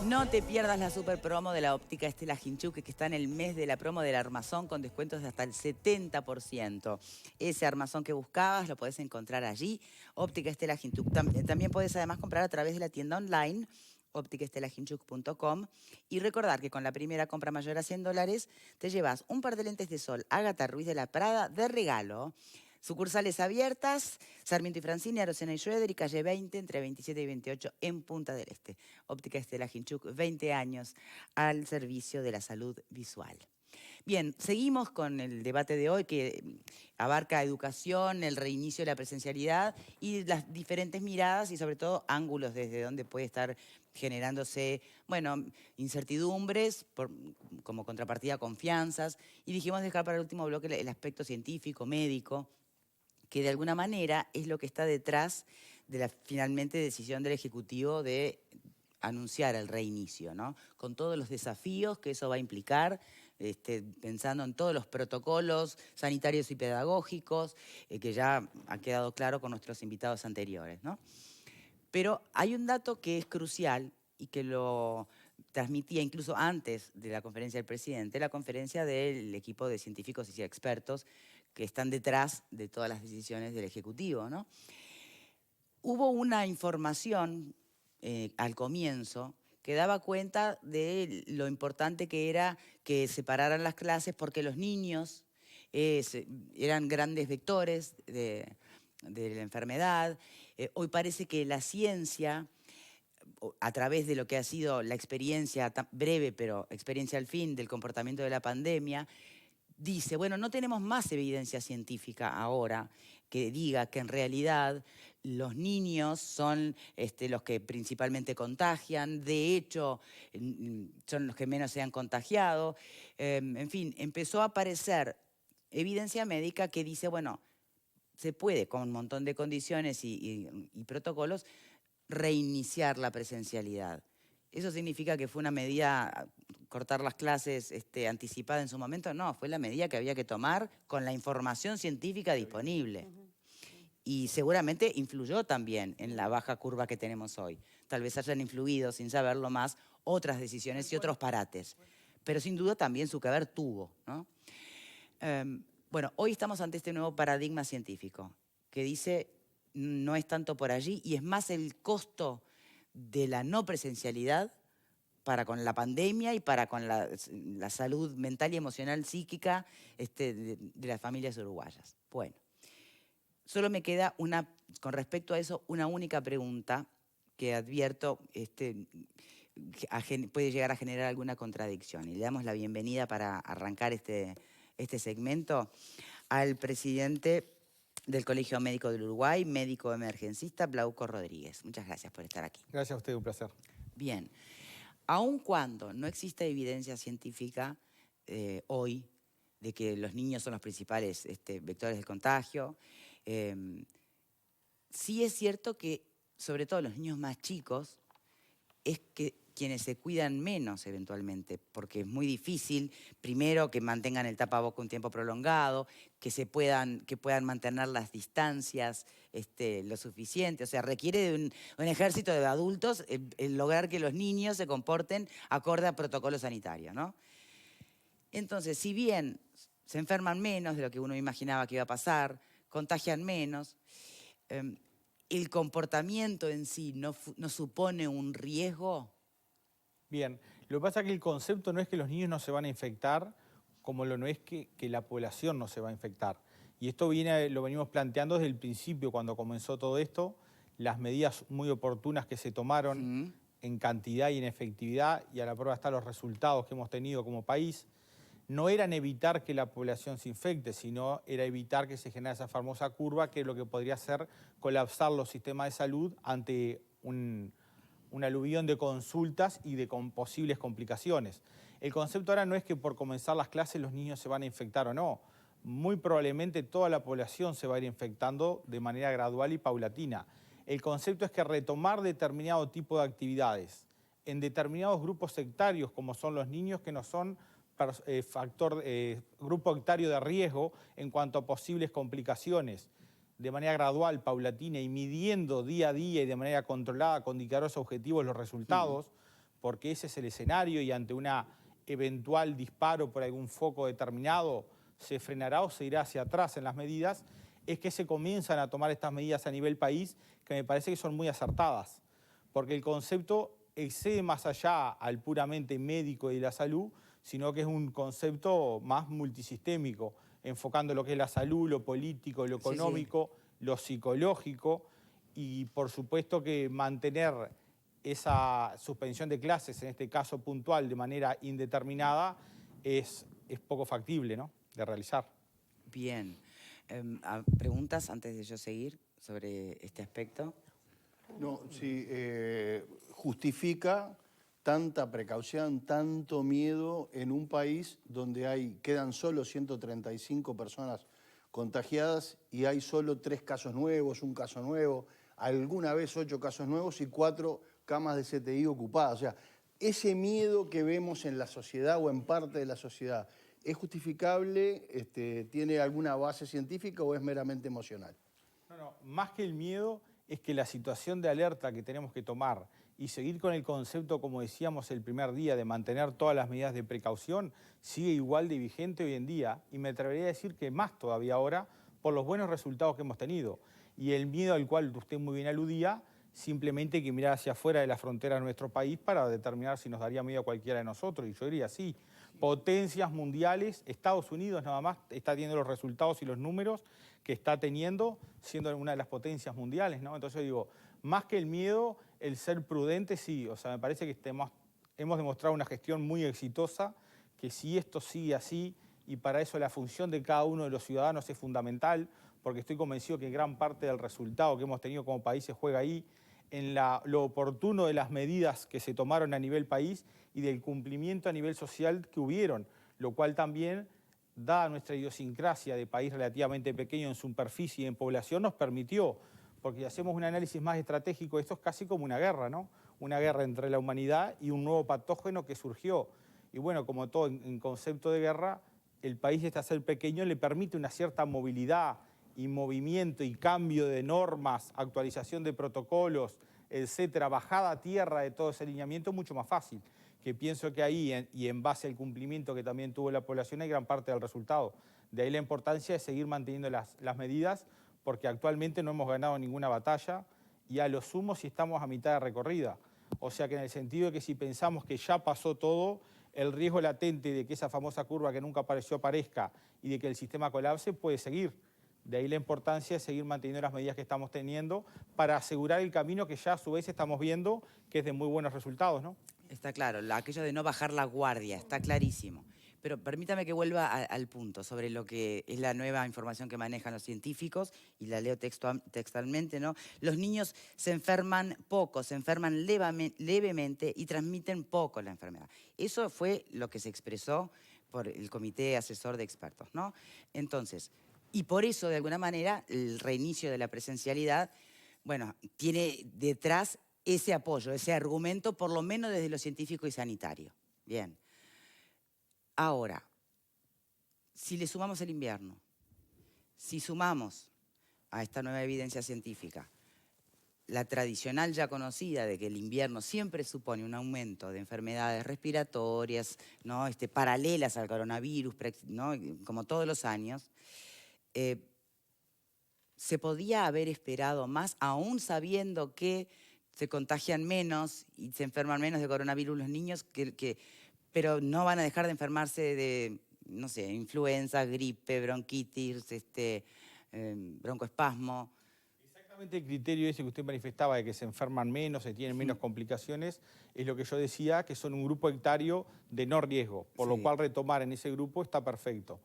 No te pierdas la super promo de la óptica Estela Hinchuk, que está en el mes de la promo del armazón con descuentos de hasta el 70%. Ese armazón que buscabas lo podés encontrar allí, óptica Estela Hinchuk. También podés además comprar a través de la tienda online ópticaestelahinchuk.com y recordar que con la primera compra mayor a $100 te llevas un par de lentes de sol Ágata Ruiz de la Prada de regalo. Sucursales abiertas, Sarmiento y Francini, Arocena y Schroeder y calle 20 entre 27 y 28 en Punta del Este. Óptica Estela Hinchuk, 20 años al servicio de la salud visual. Bien, seguimos con el debate de hoy que abarca educación, el reinicio de la presencialidad y las diferentes miradas y sobre todo ángulos desde donde puede estar generándose, bueno, incertidumbres, como contrapartida confianzas. Y dijimos dejar para el último bloque el aspecto científico, médico, que de alguna manera es lo que está detrás de la finalmente decisión del Ejecutivo de anunciar el reinicio, ¿no? Con todos los desafíos que eso va a implicar, pensando en todos los protocolos sanitarios y pedagógicos, que ya ha quedado claro con nuestros invitados anteriores, ¿no? Pero hay un dato que es crucial y que lo transmitía incluso antes de la conferencia del presidente, la conferencia del equipo de científicos y expertos que están detrás de todas las decisiones del Ejecutivo, ¿no? Hubo una información al comienzo que daba cuenta de lo importante que era que separaran las clases porque los niños eran grandes vectores de la enfermedad. Hoy parece que la ciencia, a través de lo que ha sido la experiencia breve, pero experiencia al fin del comportamiento de la pandemia, dice, bueno, no tenemos más evidencia científica ahora que diga que en realidad los niños son los que principalmente contagian, de hecho son los que menos se han contagiado. En fin, empezó a aparecer evidencia médica que dice, bueno, se puede con un montón de condiciones y protocolos reiniciar la presencialidad. ¿Eso significa que fue una medida, cortar las clases anticipada en su momento? No, fue la medida que había que tomar con la información científica disponible. Y seguramente influyó también en la baja curva que tenemos hoy. Tal vez hayan influido, sin saberlo más, otras decisiones y otros parates. Pero sin duda también su que ver tuvo, ¿no? Bueno, hoy estamos ante este nuevo paradigma científico que dice no es tanto por allí y es más el costo de la no presencialidad para con la pandemia y para con la salud mental y emocional psíquica de las familias uruguayas. Bueno, solo me queda con respecto a eso una única pregunta que advierto puede llegar a generar alguna contradicción. Y le damos la bienvenida para arrancar este segmento al presidente del Colegio Médico del Uruguay, médico emergencista, Glauco Rodríguez. Muchas gracias por estar aquí. Gracias a usted, un placer. Bien, aun cuando no existe evidencia científica hoy de que los niños son los principales vectores del contagio, sí es cierto que, sobre todo los niños más chicos, es que quienes se cuidan menos eventualmente, porque es muy difícil, primero, que mantengan el tapaboca un tiempo prolongado, que puedan mantener las distancias lo suficiente. O sea, requiere de un ejército de adultos el lograr que los niños se comporten acorde a protocolo sanitario, ¿no? Entonces, si bien se enferman menos de lo que uno imaginaba que iba a pasar, contagian menos, ¿el comportamiento en sí no supone un riesgo? Bien, lo que pasa es que el concepto no es que los niños no se van a infectar, como lo no es que la población no se va a infectar. Y esto lo venimos planteando desde el principio, cuando comenzó todo esto, las medidas muy oportunas que se tomaron en cantidad y en efectividad, y a la prueba están los resultados que hemos tenido como país, no eran evitar que la población se infecte, sino era evitar que se genere esa famosa curva, que es lo que podría hacer colapsar los sistemas de salud ante un aluvión de consultas y de posibles complicaciones. El concepto ahora no es que por comenzar las clases los niños se van a infectar o no. Muy probablemente toda la población se va a ir infectando de manera gradual y paulatina. El concepto es que retomar determinado tipo de actividades en determinados grupos sectarios, como son los niños, que no son grupo etario de riesgo en cuanto a posibles complicaciones, de manera gradual, paulatina y midiendo día a día y de manera controlada con indicadores objetivos los resultados, porque ese es el escenario y ante una eventual disparo por algún foco determinado se frenará o se irá hacia atrás en las medidas, es que se comienzan a tomar estas medidas a nivel país que me parece que son muy acertadas, porque el concepto excede más allá al puramente médico y de la salud, sino que es un concepto más multisistémico, enfocando lo que es la salud, lo político, lo económico, lo psicológico, y por supuesto que mantener esa suspensión de clases, en este caso puntual, de manera indeterminada, es poco factible, ¿no?, de realizar. Bien. ¿Preguntas antes de yo seguir sobre este aspecto? No, sí, justifica tanta precaución, tanto miedo en un país donde quedan solo 135 personas contagiadas y hay solo 3 casos nuevos, un caso nuevo, alguna vez 8 casos nuevos y 4 camas de CTI ocupadas. O sea, ese miedo que vemos en la sociedad o en parte de la sociedad, ¿es justificable? ¿Tiene alguna base científica o es meramente emocional? No, más que el miedo es que la situación de alerta que tenemos que tomar y seguir con el concepto, como decíamos el primer día, de mantener todas las medidas de precaución, sigue igual de vigente hoy en día, y me atrevería a decir que más todavía ahora, por los buenos resultados que hemos tenido. Y el miedo al cual usted muy bien aludía, simplemente hay que mirar hacia afuera de la frontera de nuestro país para determinar si nos daría miedo a cualquiera de nosotros, y yo diría sí. Potencias mundiales, Estados Unidos nada más está teniendo los resultados y los números que está teniendo, siendo una de las potencias mundiales, ¿no? Entonces yo digo, más que el miedo, el ser prudente sí, o sea, me parece que hemos demostrado una gestión muy exitosa, que si esto sigue así, y para eso la función de cada uno de los ciudadanos es fundamental, porque estoy convencido que gran parte del resultado que hemos tenido como país se juega ahí, en lo oportuno de las medidas que se tomaron a nivel país y del cumplimiento a nivel social que hubieron, lo cual también, dada nuestra idiosincrasia de país relativamente pequeño en superficie y en población, nos permitió, porque si hacemos un análisis más estratégico, esto es casi como una guerra, ¿no? Una guerra entre la humanidad y un nuevo patógeno que surgió. Y bueno, como todo en concepto de guerra, el país este, al ser pequeño, le permite una cierta movilidad y movimiento y cambio de normas, actualización de protocolos, etcétera, bajada a tierra de todo ese alineamiento mucho más fácil, que pienso que ahí, y en base al cumplimiento que también tuvo la población, hay gran parte del resultado. De ahí la importancia de seguir manteniendo las medidas, porque actualmente no hemos ganado ninguna batalla y a lo sumo si estamos a mitad de recorrida. O sea que en el sentido de que si pensamos que ya pasó todo, el riesgo latente de que esa famosa curva que nunca apareció aparezca y de que el sistema colapse puede seguir. De ahí la importancia de seguir manteniendo las medidas que estamos teniendo para asegurar el camino que ya a su vez estamos viendo que es de muy buenos resultados, ¿no? Está claro, aquello de no bajar la guardia, está clarísimo. Pero permítame que vuelva al punto sobre lo que es la nueva información que manejan los científicos, y la leo textualmente, ¿no? Los niños se enferman poco, se enferman levemente y transmiten poco la enfermedad. Eso fue lo que se expresó por el Comité Asesor de Expertos, ¿no? Entonces, y por eso, de alguna manera, el reinicio de la presencialidad, bueno, tiene detrás ese apoyo, ese argumento, por lo menos desde lo científico y sanitario. Bien. Ahora, si le sumamos el invierno, si sumamos a esta nueva evidencia científica la tradicional ya conocida de que el invierno siempre supone un aumento de enfermedades respiratorias, ¿no? Paralelas al coronavirus, ¿no? Como todos los años, se podía haber esperado más, aún sabiendo que se contagian menos y se enferman menos de coronavirus los niños, pero no van a dejar de enfermarse de, no sé, influenza, gripe, bronquitis, broncoespasmo. Exactamente el criterio ese que usted manifestaba de que se enferman menos, se tienen menos complicaciones, es lo que yo decía, que son un grupo etario de no riesgo, por lo cual retomar en ese grupo está perfecto.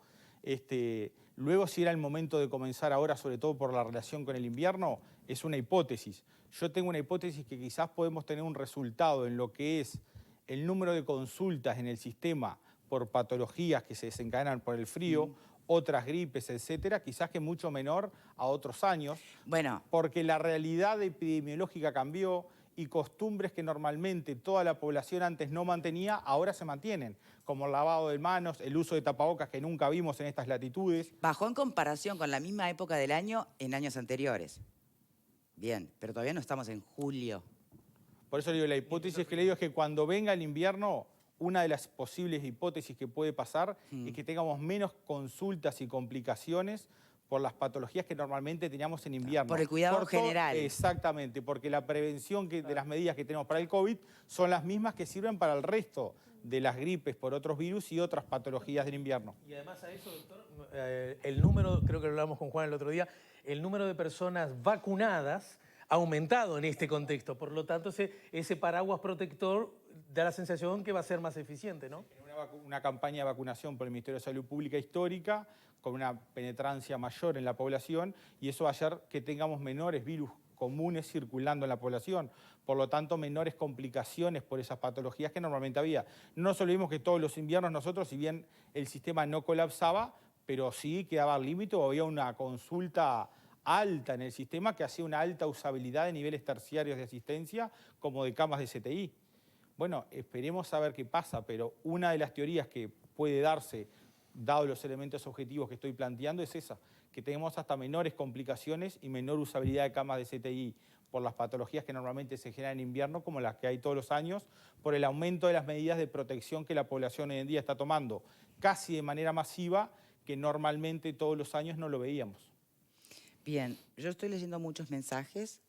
Luego, si era el momento de comenzar ahora, sobre todo por la relación con el invierno, es una hipótesis. Yo tengo una hipótesis que quizás podemos tener un resultado en lo que es el número de consultas en el sistema por patologías que se desencadenan por el frío, otras gripes, etcétera, quizás que mucho menor a otros años, bueno, porque la realidad epidemiológica cambió y costumbres que normalmente toda la población antes no mantenía, ahora se mantienen, como el lavado de manos, el uso de tapabocas que nunca vimos en estas latitudes. Bajó en comparación con la misma época del año en años anteriores. Bien, pero todavía no estamos en julio. Por eso le digo, la hipótesis que le digo es que cuando venga el invierno, una de las posibles hipótesis que puede pasar es que tengamos menos consultas y complicaciones por las patologías que normalmente teníamos en invierno. Por el cuidado general. Exactamente, porque la prevención de las medidas que tenemos para el COVID son las mismas que sirven para el resto de las gripes por otros virus y otras patologías del invierno. Y además a eso, doctor, el número, creo que lo hablamos con Juan el otro día, el número de personas vacunadas ha aumentado en este contexto. Por lo tanto, ese paraguas protector da la sensación que va a ser más eficiente, ¿no? Una campaña de vacunación por el Ministerio de Salud Pública histórica, con una penetrancia mayor en la población, y eso va a hacer que tengamos menores virus comunes circulando en la población, por lo tanto menores complicaciones por esas patologías que normalmente había. No nos olvidemos que todos los inviernos nosotros, si bien el sistema no colapsaba, pero sí quedaba al límite o había una consulta alta en el sistema que hacía una alta usabilidad de niveles terciarios de asistencia como de camas de CTI. Bueno, esperemos a ver qué pasa, pero una de las teorías que puede darse, dado los elementos objetivos que estoy planteando, es esa, que tenemos hasta menores complicaciones y menor usabilidad de camas de CTI por las patologías que normalmente se generan en invierno, como las que hay todos los años, por el aumento de las medidas de protección que la población hoy en día está tomando, casi de manera masiva, que normalmente todos los años no lo veíamos. Bien, yo estoy leyendo muchos mensajes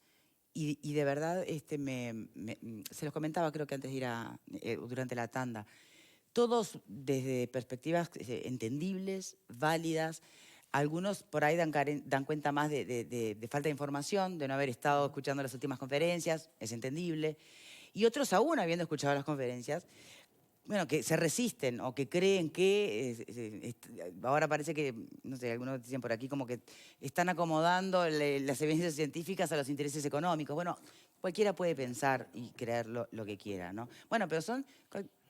y de verdad se los comentaba creo que antes de ir durante la tanda. Todos desde perspectivas entendibles, válidas. Algunos por ahí dan cuenta más de falta de información, de no haber estado escuchando las últimas conferencias, es entendible. Y otros aún habiendo escuchado las conferencias, bueno, que se resisten o que creen que, ahora parece que, no sé, algunos dicen por aquí como que están acomodando las evidencias científicas a los intereses económicos. Bueno, cualquiera puede pensar y creer lo que quiera, ¿no? Bueno, pero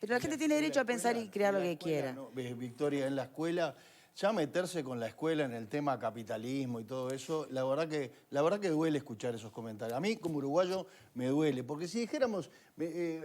la gente tiene derecho a pensar y crear lo que quiera. ¿No? Victoria, en la escuela, ya meterse con la escuela en el tema capitalismo y todo eso, la verdad que duele escuchar esos comentarios. A mí, como uruguayo, me duele, porque si dijéramos,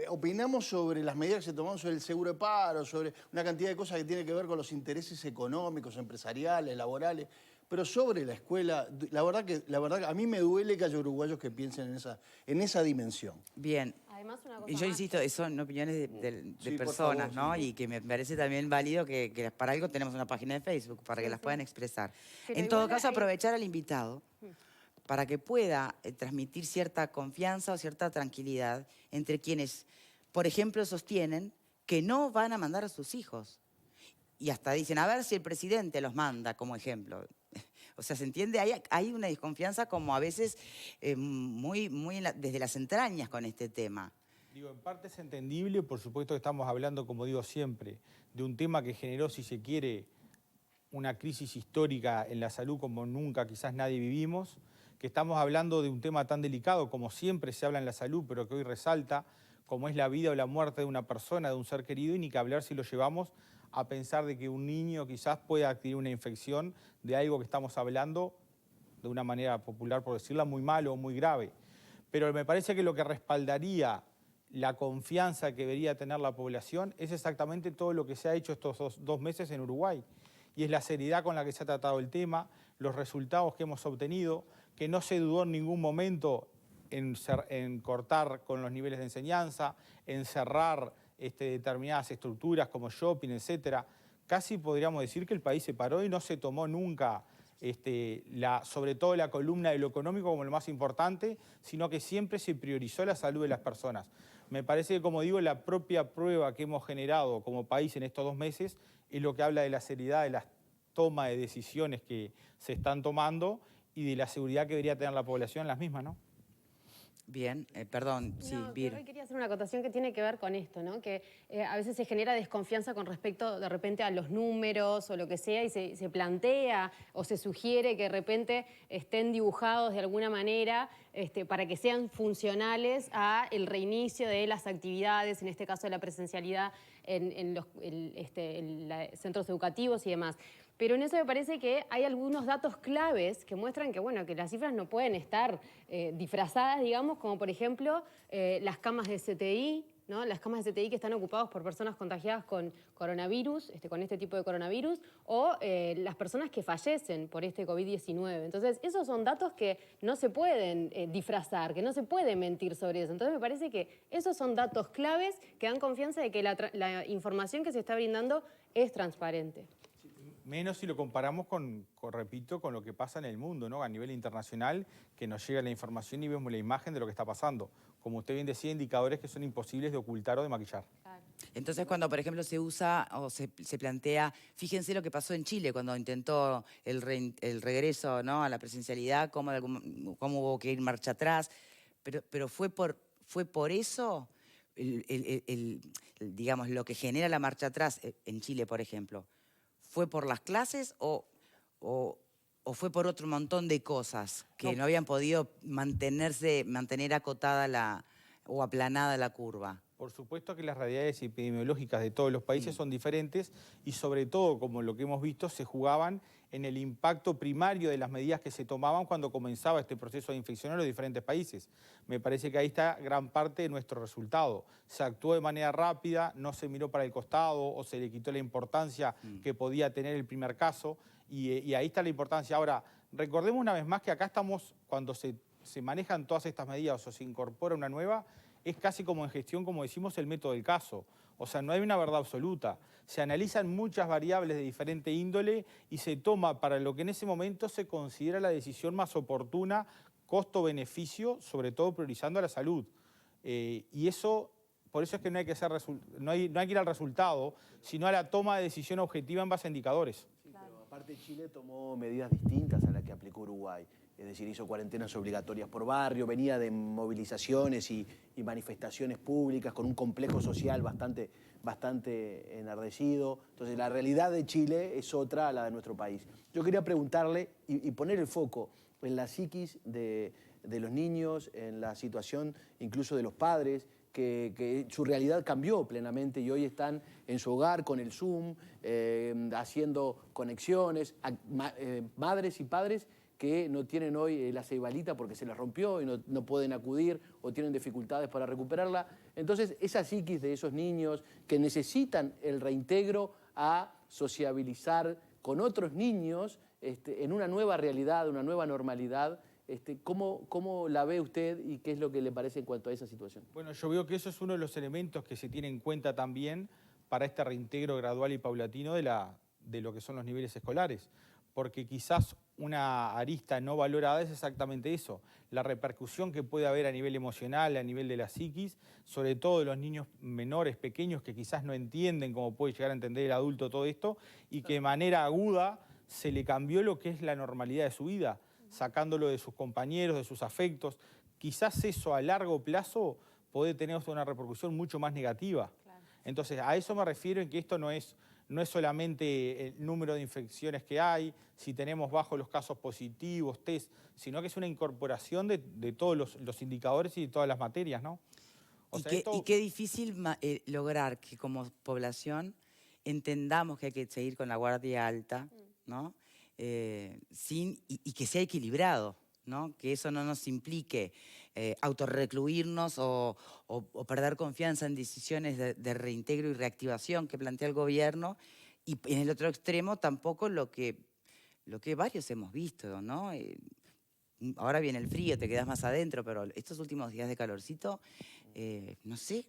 opinamos sobre las medidas que se tomaron sobre el seguro de paro, sobre una cantidad de cosas que tienen que ver con los intereses económicos, empresariales, laborales, pero sobre la escuela, la verdad que a mí me duele que haya uruguayos que piensen en esa dimensión. Bien. Además, una cosa Y yo insisto, son opiniones de Sí, personas, por favor, ¿no? sí. Y que me parece también válido que para algo tenemos una página de Facebook, para que las puedan expresar. Pero En todo igual caso, hay- aprovechar al invitado para que pueda transmitir cierta confianza o cierta tranquilidad entre quienes, por ejemplo, sostienen que no van a mandar a sus hijos. Y hasta dicen, a ver si el presidente los manda, como ejemplo. O sea, ¿se entiende? Hay una desconfianza como a veces muy desde las entrañas con este tema. Digo, en parte es entendible, por supuesto que estamos hablando, como digo siempre, de un tema que generó, si se quiere, una crisis histórica en la salud como nunca quizás nadie vivimos, que estamos hablando de un tema tan delicado como siempre se habla en la salud, pero que hoy resalta, como es la vida o la muerte de una persona, de un ser querido, y ni que hablar si lo llevamos a pensar de que un niño quizás pueda adquirir una infección de algo que estamos hablando, de una manera popular por decirla, muy malo o muy grave. Pero me parece que lo que respaldaría la confianza que debería tener la población es exactamente todo lo que se ha hecho estos dos meses en Uruguay. Y es la seriedad con la que se ha tratado el tema, los resultados que hemos obtenido, que no se dudó en ningún momento en cortar con los niveles de enseñanza, en cerrar determinadas estructuras como shopping, etcétera. Casi podríamos decir que el país se paró y no se tomó nunca sobre todo la columna de lo económico como lo más importante, sino que siempre se priorizó la salud de las personas. Me parece que, como digo, la propia prueba que hemos generado como país en estos 2 meses es lo que habla de la seriedad de la toma de decisiones que se están tomando y de la seguridad que debería tener la población en las mismas, ¿no? Bien, perdón, sí, No, Vir. yo quería hacer una acotación que tiene que ver con esto, ¿no? Que a veces se genera desconfianza con respecto de repente a los números o lo que sea y se plantea o se sugiere que de repente estén dibujados de alguna manera para que sean funcionales a el reinicio de las actividades, en este caso de la presencialidad en los centros educativos y demás. Pero en eso me parece que hay algunos datos claves que muestran que, bueno, que las cifras no pueden estar disfrazadas, digamos, como por ejemplo las camas de CTI, ¿no? Las camas de CTI que están ocupadas por personas contagiadas con coronavirus, con este tipo de coronavirus, o las personas que fallecen por este COVID-19. Entonces, esos son datos que no se pueden disfrazar, que no se puede mentir sobre eso. Entonces, me parece que esos son datos claves que dan confianza de que la información que se está brindando es transparente. Menos si lo comparamos repito, con lo que pasa en el mundo, ¿no? A nivel internacional, que nos llega la información y vemos la imagen de lo que está pasando. Como usted bien decía, indicadores que son imposibles de ocultar o de maquillar. Entonces, cuando, por ejemplo, se usa o se plantea, fíjense lo que pasó en Chile cuando intentó el regreso, ¿no?, a la presencialidad, cómo hubo que ir marcha atrás, pero fue por eso, digamos, lo que genera la marcha atrás en Chile, por ejemplo. ¿Fue por las clases o fue por otro montón de cosas que no habían podido mantener acotada o aplanada la curva? Por supuesto que las realidades epidemiológicas de todos los países son diferentes y sobre todo, como lo que hemos visto, se jugaban en el impacto primario de las medidas que se tomaban cuando comenzaba este proceso de infección en los diferentes países. Me parece que ahí está gran parte de nuestro resultado. Se actuó de manera rápida, no se miró para el costado o se le quitó la importancia que podía tener el primer caso y ahí está la importancia. Ahora, recordemos una vez más que acá estamos, cuando se manejan todas estas medidas o se incorpora una nueva, es casi como en gestión, como decimos, el método del caso. O sea, no hay una verdad absoluta. Se analizan muchas variables de diferente índole y se toma para lo que en ese momento se considera la decisión más oportuna, costo-beneficio, sobre todo priorizando a la salud. Y eso, por eso es que no hay que ir al resultado, sino a la toma de decisión objetiva en base a indicadores. Sí, pero aparte Chile tomó medidas distintas a las que aplicó Uruguay. Es decir, hizo cuarentenas obligatorias por barrio, venía de movilizaciones y manifestaciones públicas con un complejo social bastante enardecido. Entonces, la realidad de Chile es otra a la de nuestro país. Yo quería preguntarle y poner el foco en la psiquis de los niños, en la situación incluso de los padres, que su realidad cambió plenamente y hoy están en su hogar con el Zoom, haciendo conexiones, madres y padres que no tienen hoy la ceibalita porque se les rompió y no pueden acudir o tienen dificultades para recuperarla. Entonces, esa psiquis de esos niños que necesitan el reintegro a sociabilizar con otros niños en una nueva realidad, una nueva normalidad, ¿cómo la ve usted y qué es lo que le parece en cuanto a esa situación? Bueno, yo veo que eso es uno de los elementos que se tiene en cuenta también para este reintegro gradual y paulatino de lo que son los niveles escolares. Porque quizás una arista no valorada es exactamente eso, la repercusión que puede haber a nivel emocional, a nivel de la psiquis, sobre todo de los niños menores, pequeños, que quizás no entienden cómo puede llegar a entender el adulto todo esto, y que de manera aguda se le cambió lo que es la normalidad de su vida, sacándolo de sus compañeros, de sus afectos. Quizás eso a largo plazo puede tener una repercusión mucho más negativa. Claro. Entonces, a eso me refiero en que esto no es solamente el número de infecciones que hay, si tenemos bajos los casos positivos, test, sino que es una incorporación de todos los indicadores y de todas las materias, ¿no? Y qué difícil lograr que como población entendamos que hay que seguir con la guardia alta, ¿no? Y que sea equilibrado, ¿no? Que eso no nos implique autorrecluirnos o perder confianza en decisiones de reintegro y reactivación que plantea el gobierno, y en el otro extremo tampoco lo que varios hemos visto, ¿no? Ahora viene el frío, te quedas más adentro, pero estos últimos días de calorcito, no sé,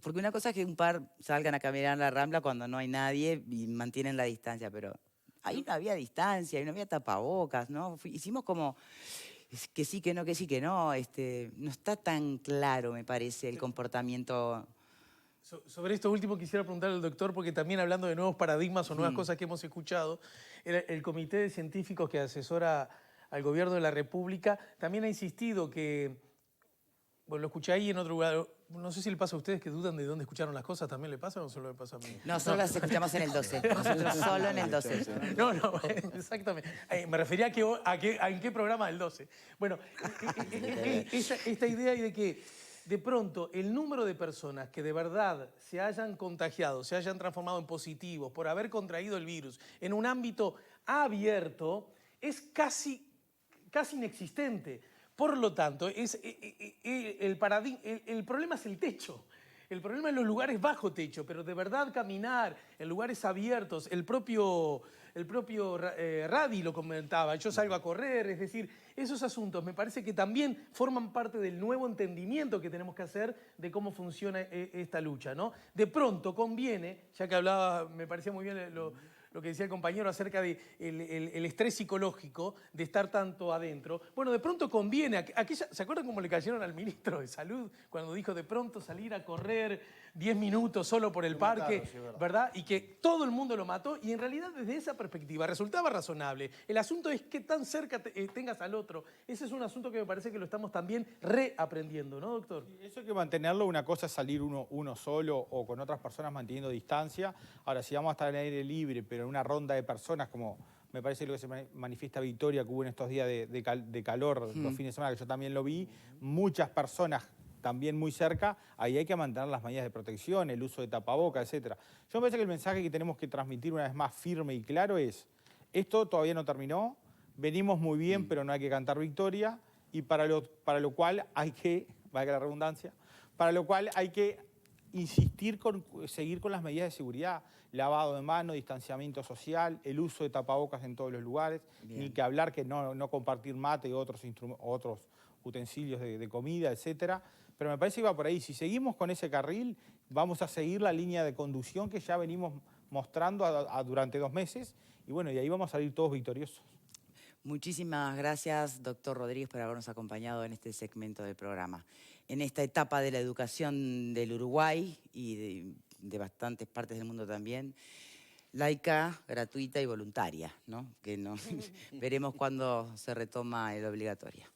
porque una cosa es que un par salgan a caminar en la Rambla cuando no hay nadie y mantienen la distancia, pero ahí no había distancia, ahí no había tapabocas, ¿no? Hicimos como que sí, que no, que sí, que no. No está tan claro, me parece, el comportamiento. Sobre esto último quisiera preguntarle al doctor, porque también hablando de nuevos paradigmas o nuevas cosas que hemos escuchado, el comité de científicos que asesora al gobierno de la República también ha insistido que, bueno, lo escuché ahí en otro lugar, no sé si le pasa a ustedes que dudan de dónde escucharon las cosas, ¿también le pasa o solo le pasa a mí? No, solo las escuchamos en el 12, nosotros solo en el 12. No, exactamente. Me refería a en qué programa del 12. Bueno, esta idea de que de pronto el número de personas que de verdad se hayan contagiado, se hayan transformado en positivos por haber contraído el virus en un ámbito abierto es casi inexistente. Por lo tanto, el problema es el techo. El problema es los lugares bajo techo, pero de verdad caminar en lugares abiertos, el propio Radi lo comentaba, yo salgo a correr, es decir, esos asuntos me parece que también forman parte del nuevo entendimiento que tenemos que hacer de cómo funciona esta lucha, ¿no? De pronto conviene, ya que hablaba, me parecía muy bien lo que decía el compañero acerca del estrés psicológico de estar tanto adentro. Bueno, de pronto conviene, ¿se acuerdan cómo le cayeron al ministro de Salud cuando dijo de pronto salir a correr 10 minutos solo por el parque, mataron, sí, es verdad. ¿verdad? Y que todo el mundo lo mató y en realidad desde esa perspectiva resultaba razonable. El asunto es qué tan cerca tengas al otro. Ese es un asunto que me parece que lo estamos también reaprendiendo, ¿no, doctor? Eso hay que mantenerlo. Una cosa es salir uno solo o con otras personas manteniendo distancia. Ahora, si vamos a estar en aire libre, pero en una ronda de personas, como me parece lo que se manifiesta Victoria, que hubo en estos días de calor, los fines de semana, que yo también lo vi, muchas personas también muy cerca, ahí hay que mantener las medidas de protección, el uso de tapabocas, etc. Yo me parece que el mensaje que tenemos que transmitir una vez más firme y claro es, esto todavía no terminó, venimos muy bien, pero no hay que cantar victoria, y para lo cual hay que, valga la redundancia, para lo cual hay que insistir seguir con las medidas de seguridad, lavado de manos, distanciamiento social, el uso de tapabocas en todos los lugares, ni que hablar que no compartir mate y otros utensilios de comida, etcétera. Pero me parece que va por ahí. Si seguimos con ese carril, vamos a seguir la línea de conducción que ya venimos mostrando durante 2 meses, y bueno, y ahí vamos a salir todos victoriosos. Muchísimas gracias, doctor Rodríguez, por habernos acompañado en este segmento del programa. En esta etapa de la educación del Uruguay y de bastantes partes del mundo también, laica, gratuita y voluntaria, ¿no? Que no veremos cuándo se retoma la obligatoria.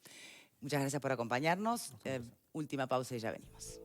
Muchas gracias por acompañarnos. Última pausa y ya venimos.